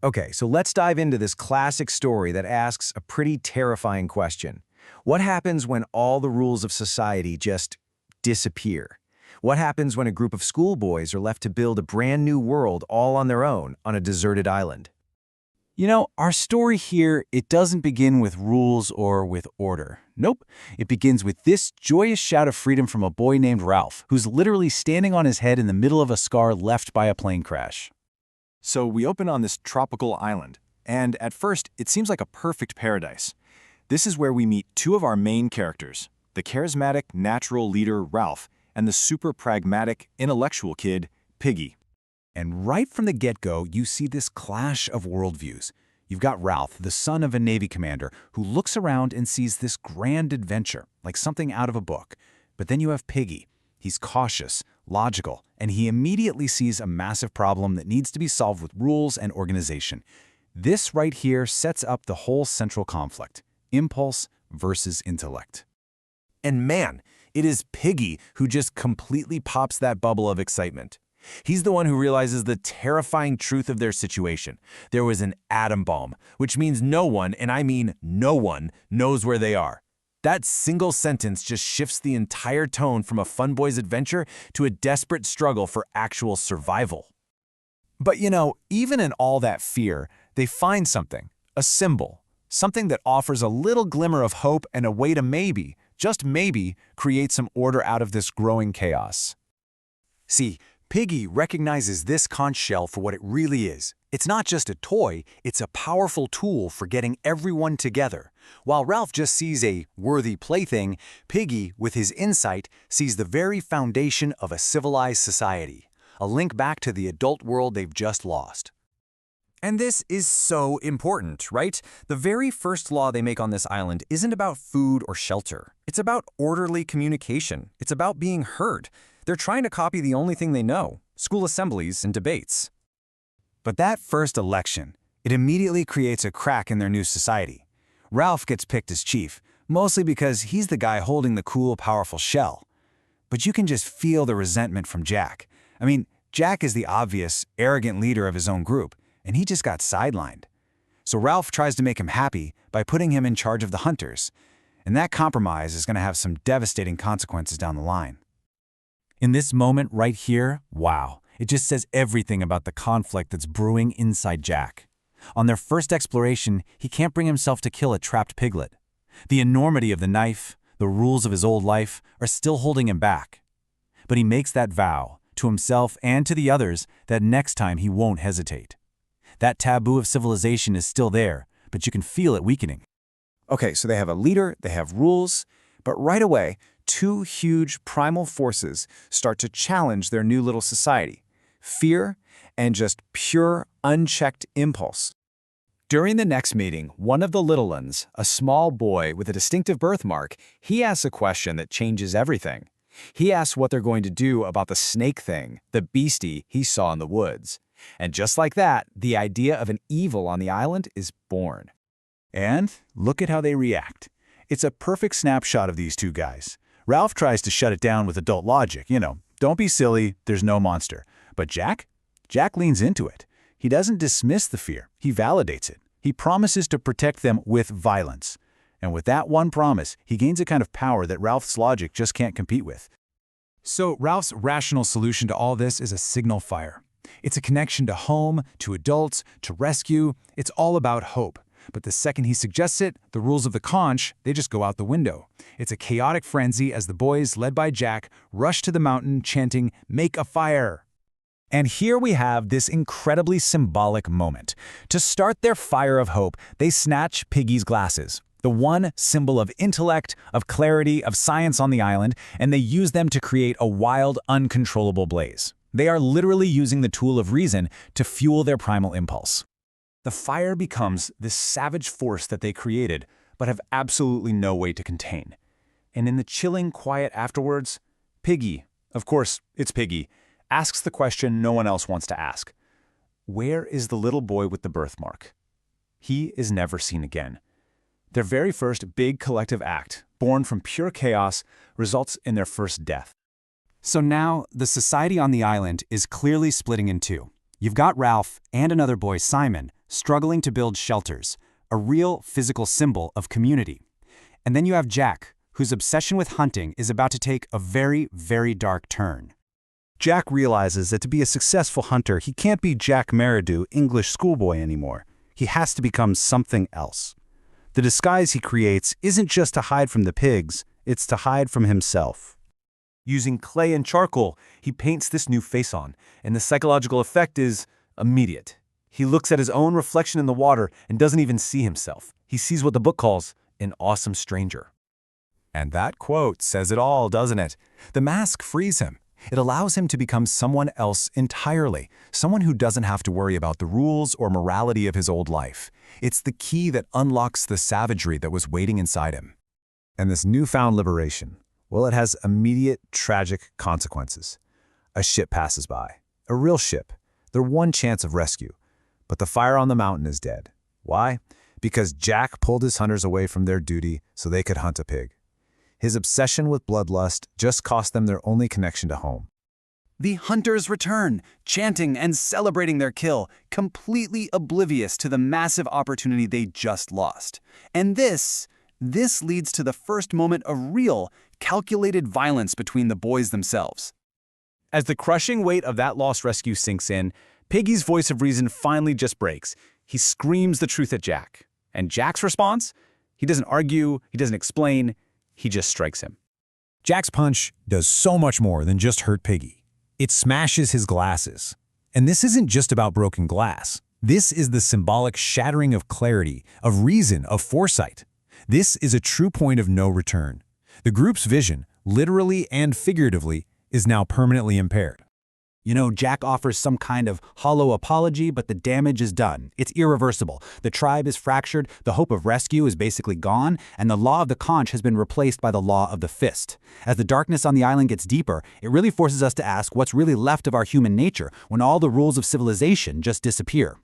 Okay, so let's dive into this classic story that asks a pretty terrifying question. What happens when all the rules of society just disappear? What happens when a group of schoolboys are left to build a brand new world all on their own on a deserted island? Our story here, it doesn't begin with rules or with order. Nope. It begins with this joyous shout of freedom from a boy named Ralph, who's literally standing on his head in the middle of a scar left by a plane crash. So we open on this tropical island, and at first it seems like a perfect paradise. This is where we meet two of our main characters, the charismatic natural leader Ralph and the super pragmatic intellectual kid Piggy. And right from the get-go, you see this clash of worldviews. You've got Ralph, the son of a Navy commander, who looks around and sees this grand adventure, like something out of a book. But then you have Piggy. He's cautious, logical, and he immediately sees a massive problem that needs to be solved with rules and organization. This right here sets up the whole central conflict: impulse versus intellect. And man, it is Piggy who just completely pops that bubble of excitement. He's the one who realizes the terrifying truth of their situation. There was an atom bomb, which means no one, and I mean no one, knows where they are. That single sentence just shifts the entire tone from a fun boy's adventure to a desperate struggle for actual survival. But even in all that fear, they find something, a symbol, something that offers a little glimmer of hope and a way to maybe, just maybe, create some order out of this growing chaos. See, Piggy recognizes this conch shell for what it really is. It's not just a toy, it's a powerful tool for getting everyone together. While Ralph just sees a worthy plaything, Piggy, with his insight, sees the very foundation of a civilized society, a link back to the adult world they've just lost. And this is so important, right? The very first law they make on this island isn't about food or shelter. It's about orderly communication. It's about being heard. They're trying to copy the only thing they know: school assemblies and debates. But that first election, it immediately creates a crack in their new society. Ralph gets picked as chief, mostly because he's the guy holding the cool, powerful shell. But you can just feel the resentment from Jack. I mean, Jack is the obvious, arrogant leader of his own group, and he just got sidelined. So Ralph tries to make him happy by putting him in charge of the hunters. And that compromise is going to have some devastating consequences down the line. In this moment right here, wow, it just says everything about the conflict that's brewing inside Jack. On their first exploration, he can't bring himself to kill a trapped piglet. The enormity of the knife, the rules of his old life, are still holding him back. But he makes that vow, to himself and to the others, that next time he won't hesitate. That taboo of civilization is still there, but you can feel it weakening. Okay, so they have a leader, they have rules, but right away, two huge primal forces start to challenge their new little society: fear and just pure, unchecked impulse. During the next meeting, one of the little ones, a small boy with a distinctive birthmark, he asks a question that changes everything. He asks what they're going to do about the snake thing, the beastie he saw in the woods. And just like that, the idea of an evil on the island is born. And look at how they react. It's a perfect snapshot of these two guys. Ralph tries to shut it down with adult logic, don't be silly, there's no monster. But Jack leans into it. He doesn't dismiss the fear, he validates it. He promises to protect them with violence. And with that one promise, he gains a kind of power that Ralph's logic just can't compete with. So Ralph's rational solution to all this is a signal fire. It's a connection to home, to adults, to rescue. It's all about hope. But the second he suggests it, the rules of the conch, they just go out the window. It's a chaotic frenzy as the boys, led by Jack, rush to the mountain chanting, "Make a fire!" And here we have this incredibly symbolic moment. To start their fire of hope, they snatch Piggy's glasses, the one symbol of intellect, of clarity, of science on the island, and they use them to create a wild, uncontrollable blaze. They are literally using the tool of reason to fuel their primal impulse. The fire becomes this savage force that they created, but have absolutely no way to contain. And in the chilling quiet afterwards, Piggy, of course, it's Piggy, asks the question no one else wants to ask. Where is the little boy with the birthmark? He is never seen again. Their very first big collective act, born from pure chaos, results in their first death. So now, the society on the island is clearly splitting in two. You've got Ralph and another boy, Simon, struggling to build shelters, a real physical symbol of community. And then you have Jack, whose obsession with hunting is about to take a very, very dark turn. Jack realizes that to be a successful hunter, he can't be Jack Meridew, English schoolboy anymore. He has to become something else. The disguise he creates isn't just to hide from the pigs, it's to hide from himself. Using clay and charcoal, he paints this new face on, and the psychological effect is immediate. He looks at his own reflection in the water and doesn't even see himself. He sees what the book calls an awesome stranger. And that quote says it all, doesn't it? The mask frees him. It allows him to become someone else entirely, someone who doesn't have to worry about the rules or morality of his old life. It's the key that unlocks the savagery that was waiting inside him. And this newfound liberation, well, it has immediate, tragic consequences. A ship passes by. A real ship. Their one chance of rescue. But the fire on the mountain is dead. Why? Because Jack pulled his hunters away from their duty so they could hunt a pig. His obsession with bloodlust just cost them their only connection to home. The hunters return, chanting and celebrating their kill, completely oblivious to the massive opportunity they just lost. And this leads to the first moment of real, calculated violence between the boys themselves. As the crushing weight of that lost rescue sinks in, Piggy's voice of reason finally just breaks. He screams the truth at Jack. And Jack's response? He doesn't argue, he doesn't explain, he just strikes him. Jack's punch does so much more than just hurt Piggy. It smashes his glasses. And this isn't just about broken glass. This is the symbolic shattering of clarity, of reason, of foresight. This is a true point of no return. The group's vision, literally and figuratively, is now permanently impaired. You know, Jack offers some kind of hollow apology, but the damage is done. It's irreversible. The tribe is fractured, the hope of rescue is basically gone, and the law of the conch has been replaced by the law of the fist. As the darkness on the island gets deeper, it really forces us to ask what's really left of our human nature when all the rules of civilization just disappear.